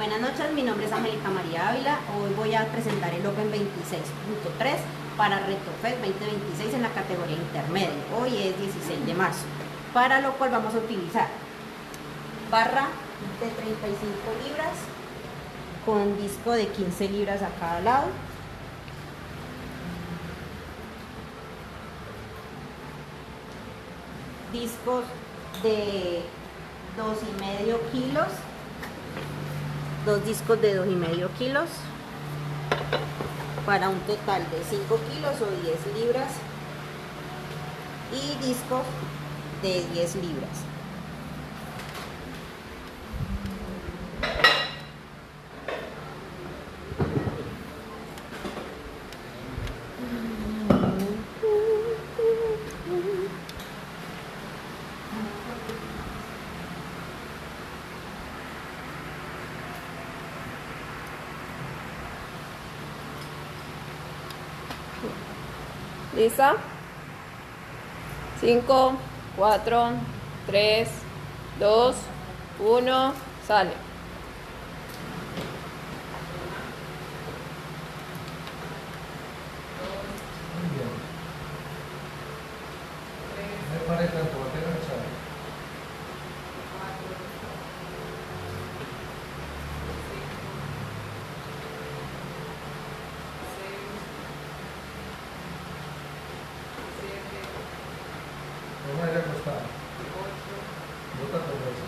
Buenas noches, mi nombre es Angélica María Ávila. Hoy voy a presentar el Open 26.3 para RetoFest 2026 en la categoría intermedio. Hoy es 16 de marzo, para lo cual vamos a utilizar barra de 35 libras con disco de 15 libras a cada lado, discos de 2,5 kilos, dos discos de 2,5 kilos para un total de 5 kilos o 10 libras y discos de 10 libras. ¿Lista? 5, 4, 3, 2, 1, sale. Muy bien. Me parece tanto, ¿por qué no echar? De manera acostada. Bota con eso.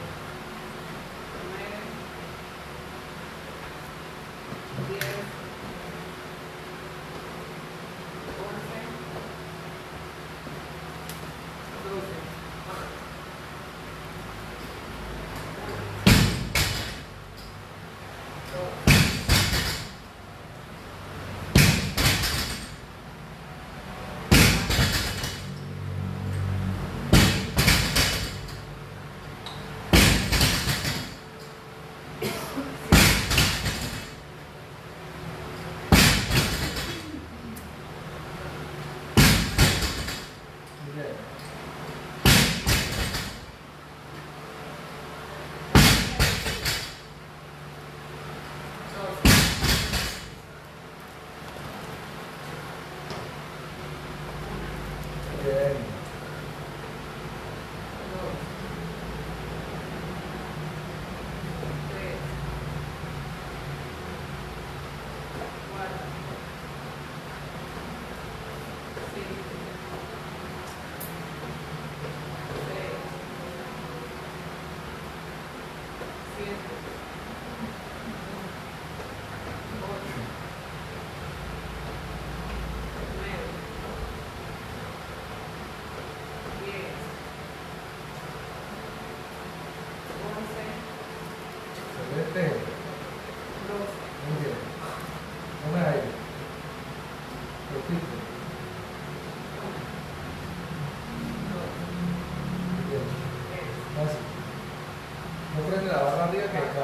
50.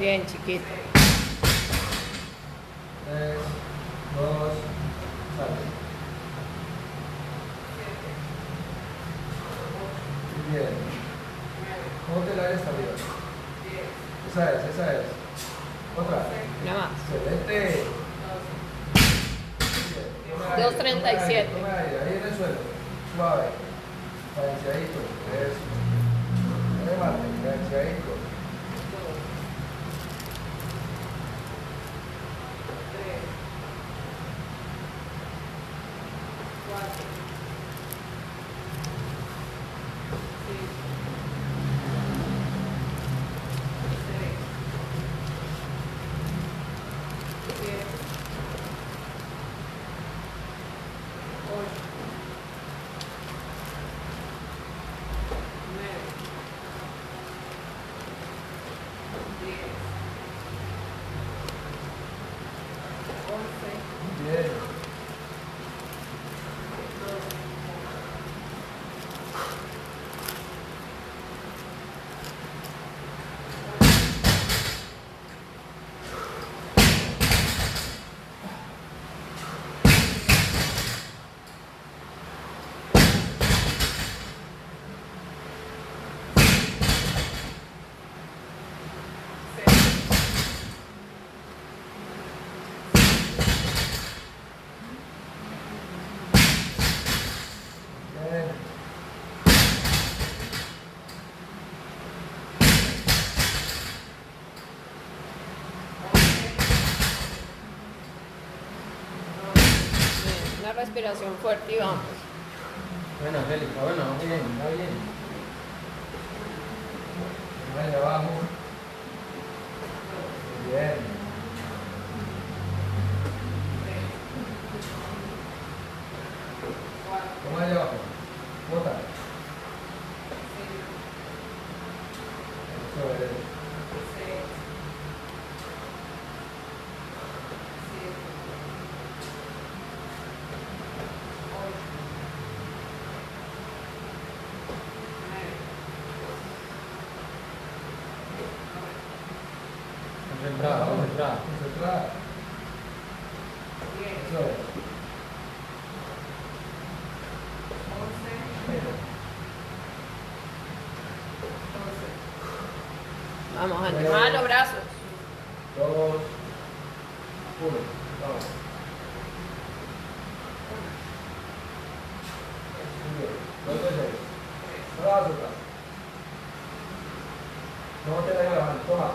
Bien, chiquito. 3, 2, sale. Muy bien. ¿Cómo te la ves arriba? Esa es. Otra. Una más. Excelente. 2.37. Toma aire, ahí en el suelo. Suave. Balanceadito. Eso. No me mate, balanceadito. respiración fuerte y vamos. Bueno, Angélica, bueno, bien, está bien. Ahí abajo. Bien. Toma allá abajo. Bota. Eso es. Concentrada, concentrada. Concentrada. Eso es. Vamos, Andy. Más los brazos. 2, 1. Vamos. Muy bien. 2 veces. No la vas a soltar. No te la llevas la mano. Toma.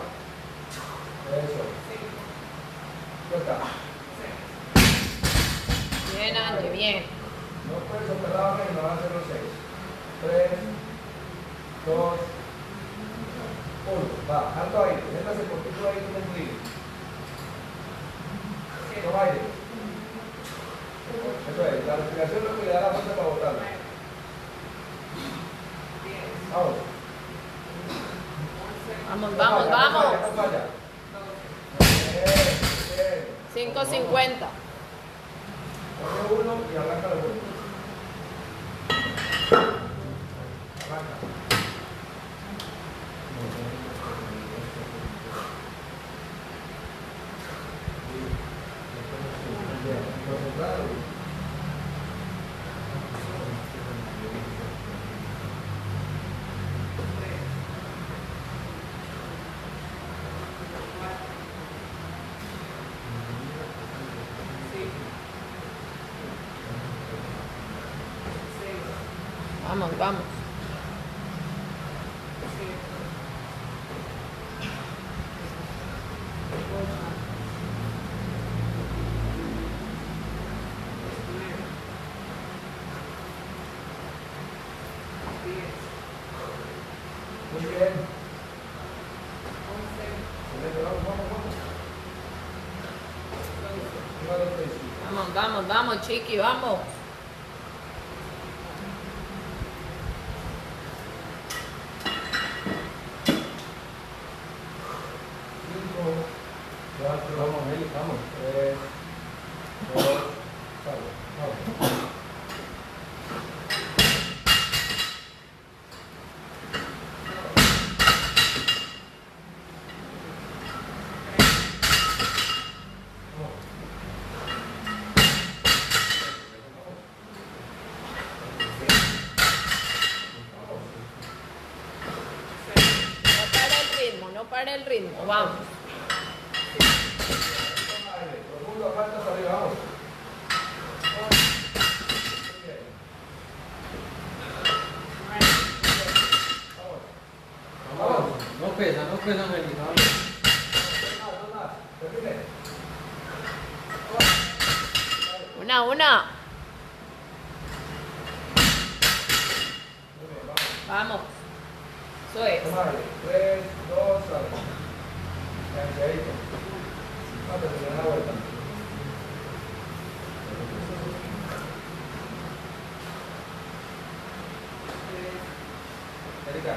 Eso. Suelta. Bien, Andy, bien. No puedes soltar la mano y no van a hacer los 6. 3, 2, 1. Va, alto aire. Siéntase poquito ahí con el frío. Toma aire. Eso es. La respiración es lo que le da la fuerza para botarlo. Vamos. Vamos, vamos, vamos. No falla. Bien, bien. 5:50. Coge uno y arranca los dos. Arranca. Bien, concentrado. Vamos, vamos. Muy bien. Excelente, vamos, vamos, vamos. Una, dos, tres. Vamos, vamos, vamos, chiqui, vamos. Vamos, Meli, vamos. 3, 2, sale. Vamos. No para el ritmo, no para el ritmo, vamos. Profundo, aparta hasta arriba, vamos. Vamos. No pesa, Angélica. Dos más. Repite. Una. Muy bien, vamos. Vamos. Eso es. Toma aire. 3, 2, sale. Cansadito. Vamos a terminar la vuelta. Erika.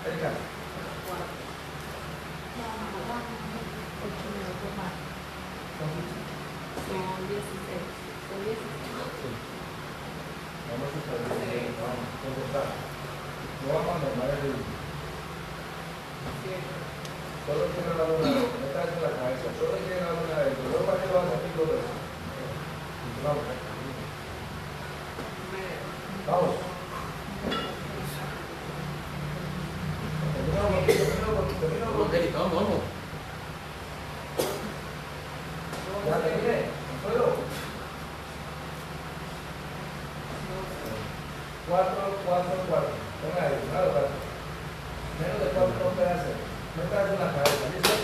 Erika. Vamos a salir bien, vamos, concentrar. No vamos a normar el ritmo. Solo tiene la luna de no está en la cabeza, solo tiene la luna de luego para que lo vas a hacer todo eso. Vamos. Vamos. Termino, Vamos, Angélica, vamos, vamos. ya terminé, solo. 4, 4, 4. Venga ahí, claro, claro. Menos de 4 no puede hacer. No te hagas en la cabeza, ¿listo?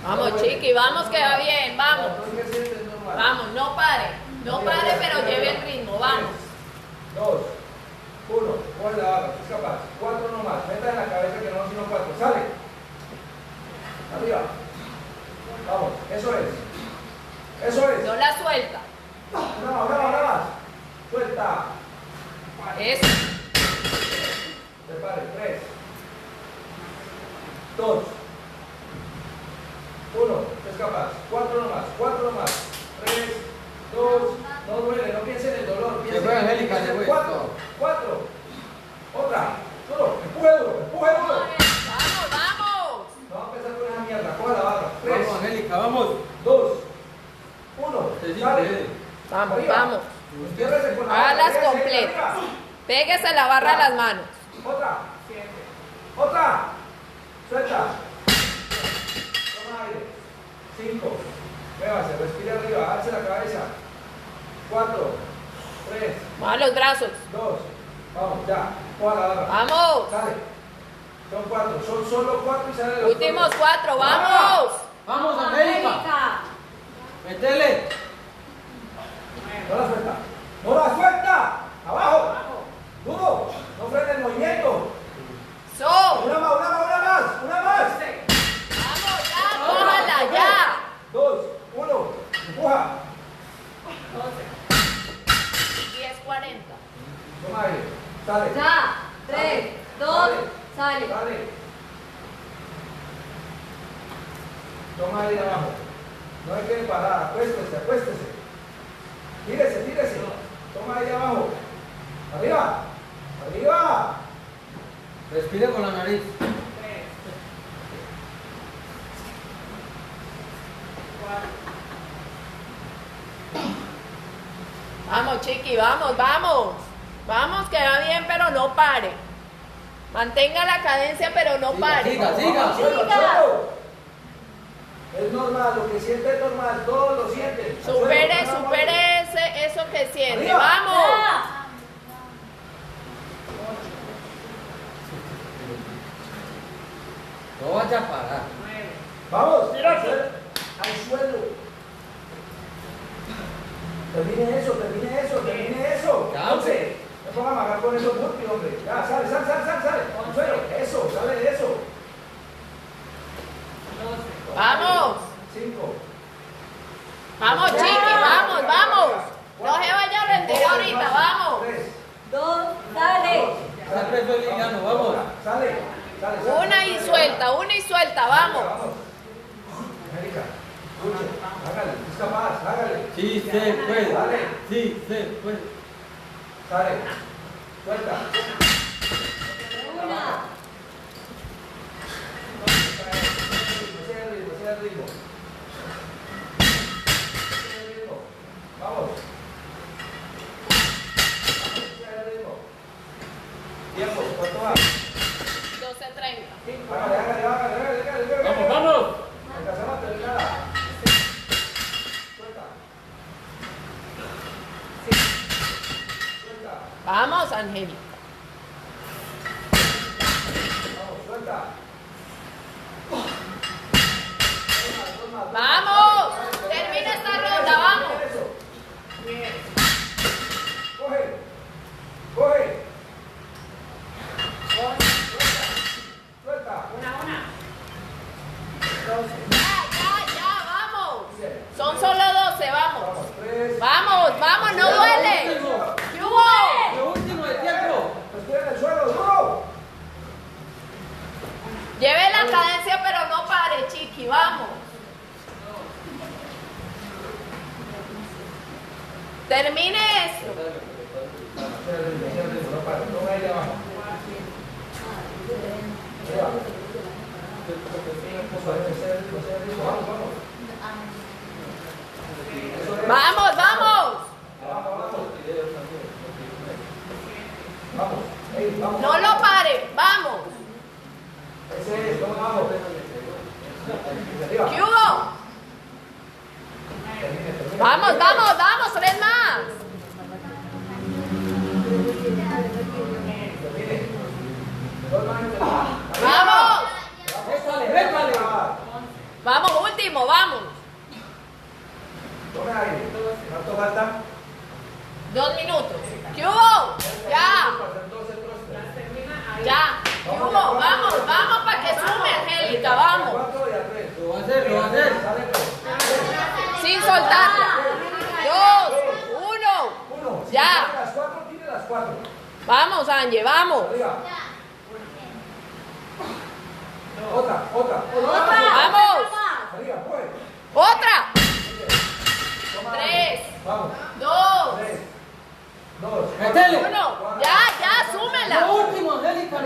Vamos, chiqui, vamos que va bien, vamos. Entonces, ¿qué sientes? No más. Vamos, no pare. No pare, pero lleve el ritmo. Vamos. 2, 1, coge la barra, es capaz. 4 nomás, meta en la cabeza que no, sino 4. Sale. Arriba. Vamos, eso es. Eso es. No la suelta. Una más. Suelta. Eso. Prepare. 3, 2, 1, es capaz. 4 nomás. 3, 2, no duele, no piense en el dolor. Se fue, Angélica, se fue. 4. Otra. Duro, empuje duro. Vamos. No va a empezar con esa mierda, coja la barra. 3, Vamos, Angélica, vamos. 2, 1. Sí, sí, Sale. puede. Vamos. Estiérrese con la Hágalas barra, déjese completas. arriba. Péguese la barra a las manos. Otra. Suelta. Toma aire. 5. Muévase, respire arriba, alce la cabeza. 4, 3, Mueva los brazos. 2. Vamos, ya. Coja la barra. Vamos. Sale. Son 4. Son solo 4 y salen los Últimos 4. Vamos. Vamos, Angélica. Métele. No la suelta. Abajo. Duro. No frene el movimiento. So. Una más. Vamos, ya. Cójala, ya. 2, 1. Empuja. 10:40. Toma aire. Sale. Ya. 3, 2, sale. Toma aire abajo. No hay que parar. Acuéstese. Tírese. Toma aire abajo. Arriba. Respire con la nariz. Vamos, chiqui, vamos. Vamos, que va bien, pero no pare. Mantenga la cadencia, pero no pare. Siga. Suelo. Es normal, lo que siente es normal, todos lo sienten. Supere Suelo. eso que siente. Arriba. Vamos. No vaya a parar. Vamos, al suelo. Termine eso. Ya, hombre. No ponga a amagar con esos burpees, hombre. Ya, sale. Al suelo. Eso, sale de eso. Vamos. 5. Vamos, chiqui, vamos. No se vaya a rendir ahorita, vamos. 3, 2, sale. Está el peso liviano, vamos. Sale. Una y suelta, vamos. Angélica, escuche, hágale, es capaz, hágale. Sí se puede. Dale. Sí se puede. Sale. Suelta. Una. Sigue el ritmo. Vamos. Sigue el ritmo. Tiempo, ¿cuánto va? 12:30. Hágale. Vamos. Alcanzamos a terminar. Suelta. Vamos, Angélica. Vamos, suelta. Vamos. Termina esta ronda, vamos. Coge. Suelta. Ya, vamos. Son solo 12, vamos. Vamos, 3. Vamos, no duele. ¿Qué hubo? Lo último de tiempo. Respira en el suelo, duro. Lleve la cadencia, pero no pare, chiqui, vamos. Termine esto. No para, toma aire abajo. Vamos. Vamos. No lo pare, vamos. Ese es, vamos. ¿Qué hubo? Vamos, 3 más. Vamos. Déjale. Vamos, último, vamos. Tome aire. Vamos, Ángel, vamos. Arriba. Otra. Vamos. Arriba, pues. Otra. Toma. 3, Vamos. 2, 3, 2. Métele. 1. Ya, súmela. Lo último, Angélica.